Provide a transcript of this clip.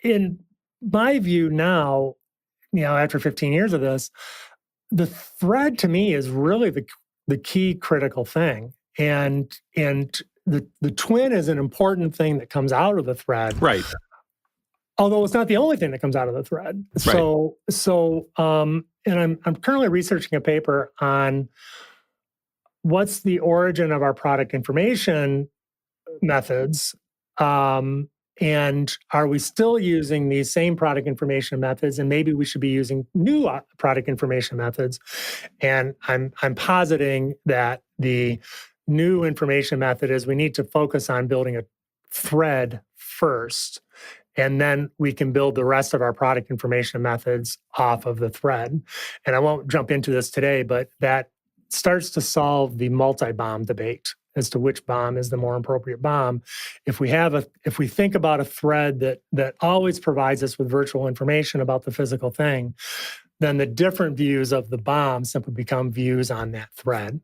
in my view now, after 15 years of this, the thread to me is really the key critical thing. And the twin is an important thing that comes out of the thread. Right. Although it's not the only thing that comes out of the thread. And I'm currently researching a paper on what's the origin of our product information methods, and are we still using these same product information methods? And maybe we should be using new product information methods. And I'm positing that the new information method is we need to focus on building a thread first, and then we can build the rest of our product information methods off of the thread. And I won't jump into this today, but that starts to solve the multi-BOM debate as to which BOM is the more appropriate BOM. If we think about a thread that always provides us with virtual information about the physical thing, then the different views of the BOM simply become views on that thread.